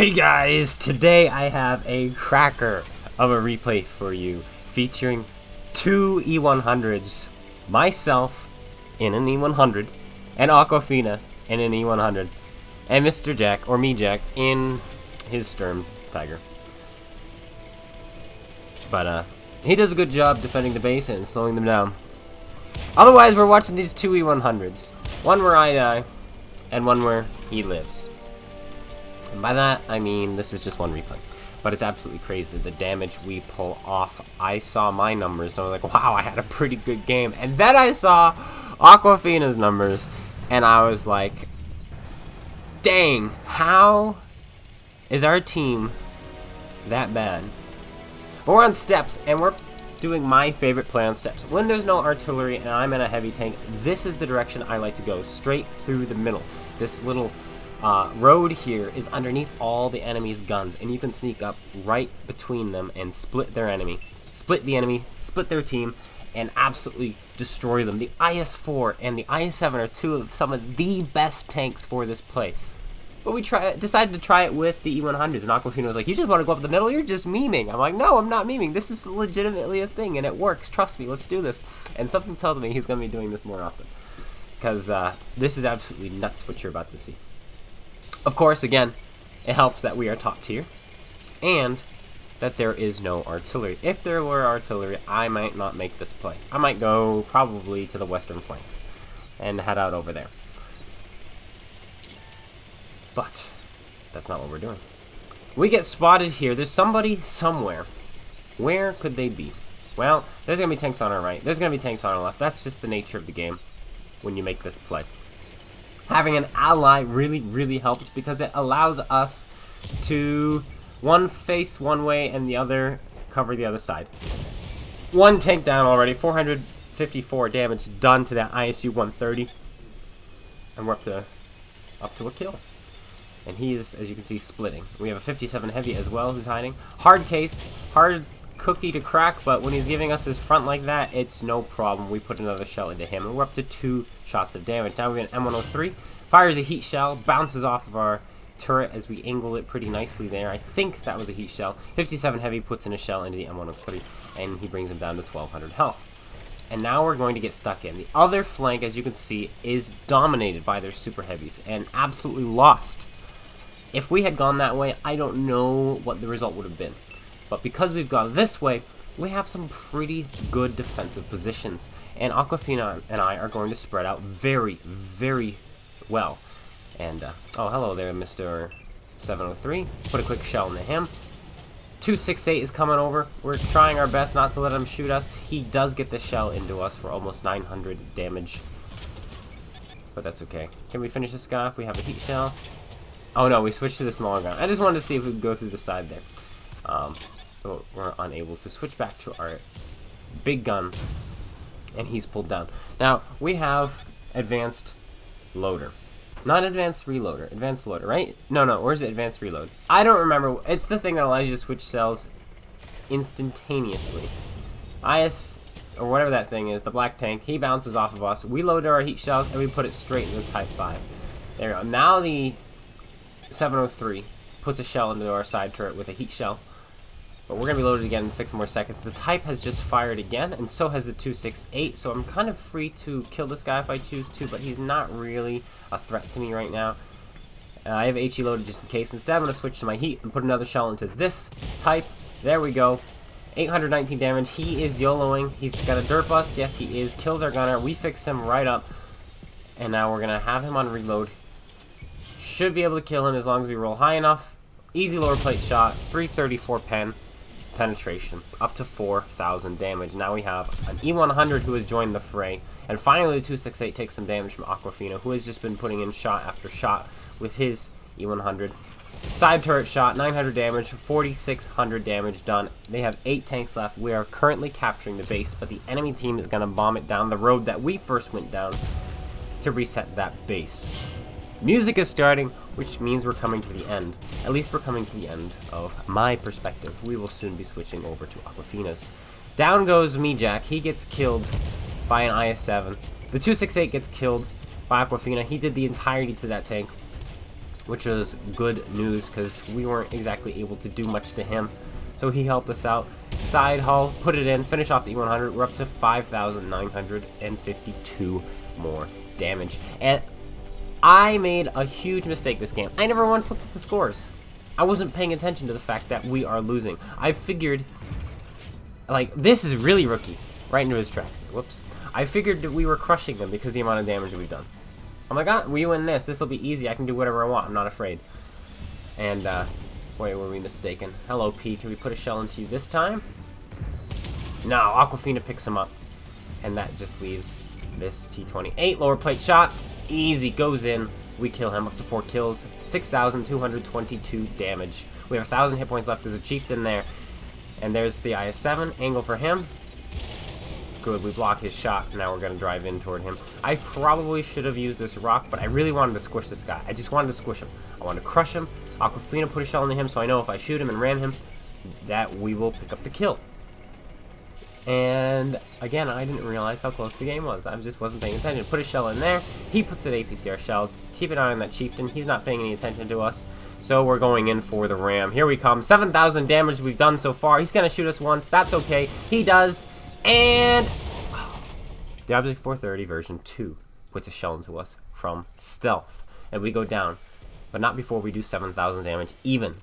Hey guys, today I have a cracker of a replay for you featuring two E100s, myself in an E100 and Awkwafina in an E100 and Mr. Jack, or me Jack, in his Sturm Tiger. But he does a good job defending the base and slowing them down. Otherwise, we're watching these two E100s, one where I die and one where he lives. And by that, I mean this is just one replay. But it's absolutely crazy, the damage we pull off. I saw my numbers, and I was like, wow, I had a pretty good game. And then I saw Awkwafina's numbers, and I was like, dang, how is our team that bad? But we're on steps, and we're doing my favorite play on steps. When there's no artillery and I'm in a heavy tank, this is the direction I like to go, straight through the middle. This little road here is underneath all the enemy's guns, and you can sneak up right between them and split their enemy, split their team, and absolutely destroy them. The IS-4 and the IS-7 are two of some of the best tanks for this play. But we decided to try it with the E100s, and Awkwafina was like, you just want to go up the middle? You're just memeing. I'm like, no, I'm not memeing. This is legitimately a thing, and it works. Trust me, let's do this. And something tells me he's going to be doing this more often, because this is absolutely nuts what you're about to see. Of course, again, it helps that we are top tier, and that there is no artillery. If there were artillery, I might not make this play. I might go probably to the western flank and head out over there. But that's not what we're doing. We get spotted here. There's somebody somewhere. Where could they be? Well, there's going to be tanks on our right. There's going to be tanks on our left. That's just the nature of the game when you make this play. Having an ally really, really helps, because it allows us to one face one way and the other cover the other side. One tank down already. 454 damage done to that ISU 130. And we're up to a kill. And he is, as you can see, splitting. We have a 57 heavy as well who's hiding. Hard case, hard cookie to crack, but when he's giving us his front like that, it's no problem. We put another shell into him, and we're up to 2 shots of damage. Now we have an M103, fires a heat shell, bounces off of our turret as we angle it pretty nicely there. I think that was a heat shell. 57 heavy puts in a shell into the M103, and he brings him down to 1200 health. And now we're going to get stuck in. The other flank, as you can see, is dominated by their super heavies and absolutely lost. If we had gone that way, I don't know what the result would have been. But because we've gone this way, we have some pretty good defensive positions. And Awkwafina and I are going to spread out very, very well. And, oh, hello there, Mr. 703. Put a quick shell into him. 268 is coming over. We're trying our best not to let him shoot us. He does get the shell into us for almost 900 damage. But that's okay. Can we finish this guy off? We have a heat shell. Oh no, we switched to the smaller gun. I just wanted to see if we could go through the side there. But we're unable to switch back to our big gun, and he's pulled down. Now, we have advanced loader. Not advanced reloader, advanced loader, right? No, where's the advanced reload? I don't remember. It's the thing that allows you to switch cells instantaneously. IS, or whatever that thing is, the black tank, he bounces off of us. We load our heat shells, and we put it straight into Type 5. There we go. Now the 703 puts a shell into our side turret with a heat shell. But we're going to be loaded again in 6 more seconds. The Type has just fired again, and so has the 268, so I'm kind of free to kill this guy if I choose to, but he's not really a threat to me right now. I have HE loaded just in case. Instead, I'm going to switch to my heat and put another shell into this Type. There we go. 819 damage. He is YOLOing. He's got a derp us. Yes, he is. Kills our gunner. We fix him right up. And now we're going to have him on reload. Should be able to kill him as long as we roll high enough. Easy lower plate shot. 334 penetration, up to 4,000 damage. Now we have an E100 who has joined the fray, and finally the 268 takes some damage from Awkwafina, who has just been putting in shot after shot with his E100. Side turret shot, 900 damage, 4,600 damage done. They have 8 tanks left. We are currently capturing the base, but the enemy team is going to bomb it down the road that we first went down to reset that base. Music is starting, which means we're coming to the end. At least we're coming to the end of my perspective. We will soon be switching over to Awkwafina's. Down goes me, Jack. He gets killed by an IS-7. The 268 gets killed by Awkwafina. He did the entirety to that tank. which was good news because we weren't exactly able to do much to him. So he helped us out. Side hull, put it in, finish off the E100. We're up to 5,952 more damage. And I made a huge mistake this game. I never once looked at the scores. I wasn't paying attention to the fact that we are losing. I figured, like, this is really rookie. Right into his tracks. Whoops. I figured that we were crushing them because of the amount of damage that we've done. I'm like, ah, we win this. This will be easy. I can do whatever I want. I'm not afraid. And, boy, were we mistaken. Hello, P. Can we put a shell into you this time? No, Awkwafina picks him up. And that just leaves this T-28. Lower plate shot. Easy. Goes in. We kill him. Up to 4 kills. 6,222 damage. We have 1,000 hit points left. There's a chieftain there. And there's the IS-7. Angle for him. Good. We block his shot. Now we're going to drive in toward him. I probably should have used this rock, but I really wanted to squish this guy. I just wanted to squish him. I wanted to crush him. Awkwafina put a shell into him, so I know if I shoot him and ram him, that we will pick up the kill. And again, I didn't realize how close the game was. I just wasn't paying attention. Put a shell in there. He puts an APCR shell. Keep an eye on that chieftain. He's not paying any attention to us. So we're going in for the ram. Here we come. 7,000 damage we've done so far. He's going to shoot us once. That's okay. He does. And the Object 430 version 2 puts a shell into us from stealth. And we go down. But not before we do 7,000 damage even.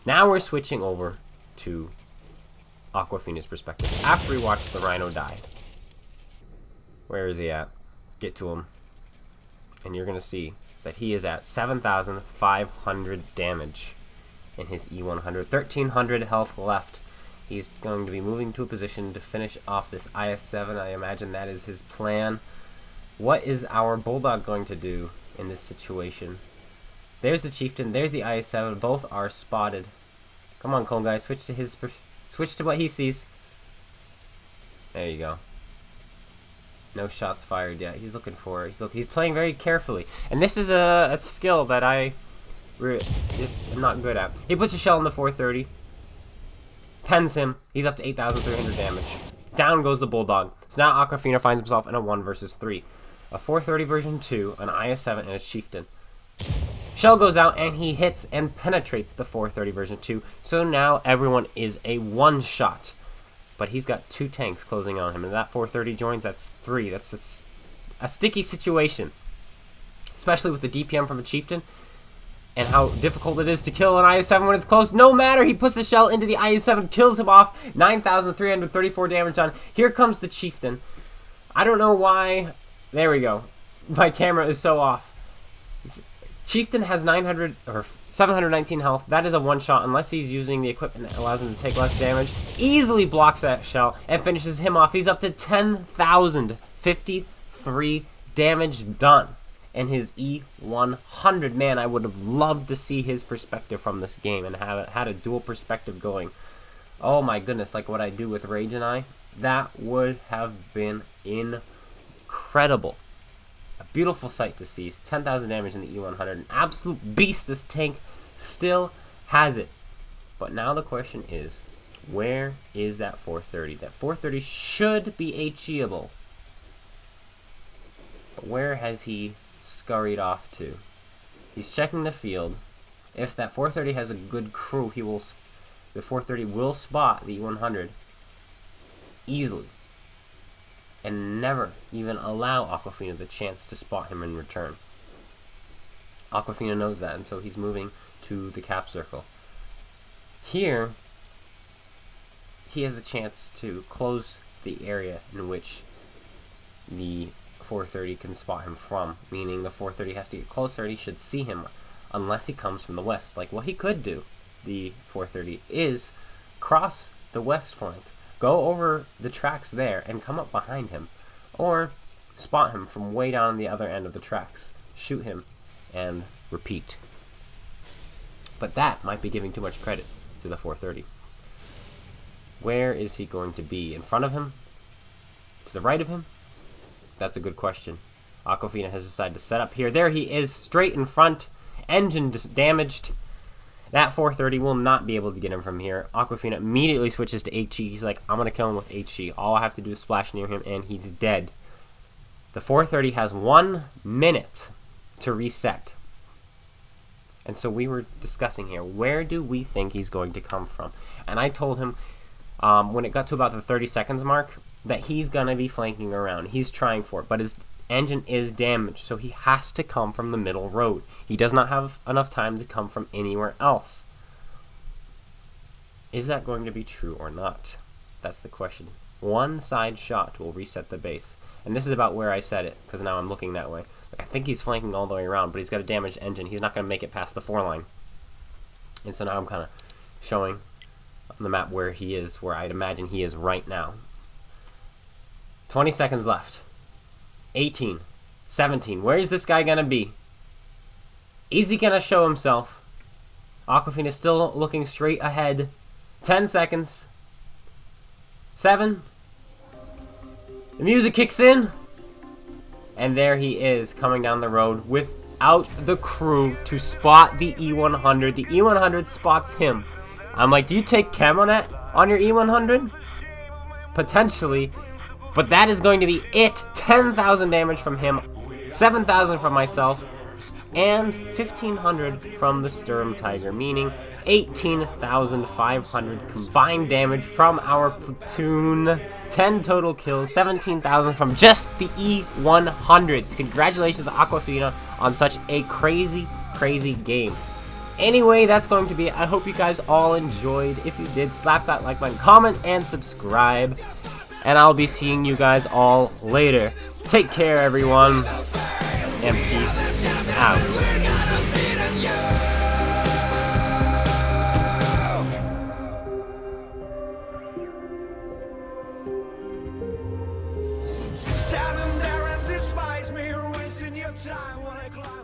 Now we're switching over to Awkwafina's perspective. After we watch the Rhino die. Where is he at? Get to him. And you're going to see that he is at 7,500 damage in his E100. 1,300 health left. He's going to be moving to a position to finish off this IS-7. I imagine that is his plan. What is our Bulldog going to do in this situation? There's the chieftain. There's the IS-7. Both are spotted. Come on, CloneGuy. Switch to his... Switch to what he sees. There you go. No shots fired yet. He's looking for it. He's playing very carefully. And this is a skill that I just am not good at. He puts a shell in the 430. Pens him. He's up to 8,300 damage. Down goes the Bulldog. So now Awkwafina finds himself in a 1 versus 3. A 430 version 2, an IS-7, and a chieftain. Shell goes out and he hits and penetrates the 430 version 2. So now everyone is a one-shot. But he's got 2 tanks closing on him. And that 430 joins, that's 3. That's a sticky situation. Especially with the DPM from a chieftain. And how difficult it is to kill an IS-7 when it's close. No matter, he puts the shell into the IS-7, kills him off. 9,334 damage done. Here comes the chieftain. I don't know why. There we go. My camera is so off. Chieftain has 900 or 719 health. That is a one-shot unless he's using the equipment that allows him to take less damage. Easily blocks that shell and finishes him off. He's up to 10,053 damage done. And his E100, man, I would have loved to see his perspective from this game and have it had a dual perspective going. Oh my goodness, like what I do with Rage and I, that would have been incredible. A beautiful sight to see. 10,000 damage in the E100. An absolute beast. This tank still has it. But now the question is, where is that 430? That 430 should be HEable. But where has he scurried off to? He's checking the field. If that 430 has a good crew, the 430 will spot the E100 easily. And never even allow Awkwafina the chance to spot him in return. Awkwafina knows that, and so he's moving to the cap circle. Here, he has a chance to close the area in which the 430 can spot him from, meaning the 430 has to get closer and he should see him unless he comes from the west. Like what he could do, the 430, is cross the west flank, go over the tracks there and come up behind him, or spot him from way down the other end of the tracks, shoot him, and repeat. But that might be giving too much credit to the 430. Where is he going to be? In front of him? To the right of him? That's a good question. Awkwafina has decided to set up here. There he is, straight in front. Engine damaged. That 430 will not be able to get him from here. Awkwafina immediately switches to HE. He's like, I'm going to kill him with HE. All I have to do is splash near him, and he's dead. The 430 has 1 minute to reset. And so we were discussing here, where do we think he's going to come from? And I told him, when it got to about the 30 seconds mark, that he's going to be flanking around. He's trying for it, but his engine is damaged, so he has to come from the middle road. He does not have enough time to come from anywhere else. Is that going to be true or not? That's the question. One side shot will reset the base. And this is about where I said it, because now I'm looking that way. I think he's flanking all the way around, but he's got a damaged engine. He's not going to make it past the 4 line. And so now I'm kind of showing on the map where he is, where I'd imagine he is right now. 20 seconds left. 18. 17. Where is this guy going to be? Is he going to show himself? Awkwafina is still looking straight ahead. 10 seconds. 7. The music kicks in. And there he is, coming down the road without the crew to spot the E100. The E100 spots him. I'm like, do you take Camonet on your E100? Potentially. But that is going to be it. 10,000 damage from him. 7,000 from myself. And 1,500 from the Sturm Tiger. Meaning 18,500 combined damage from our platoon. 10 total kills, 17,000 from just the E100s. Congratulations, Awkwafina, on such a crazy, crazy game. Anyway, that's going to be it. I hope you guys all enjoyed. If you did, slap that like button, comment, and subscribe. And I'll be seeing you guys all later. Take care, everyone, and peace out. Standing there and despise me, wasting your time when I climb.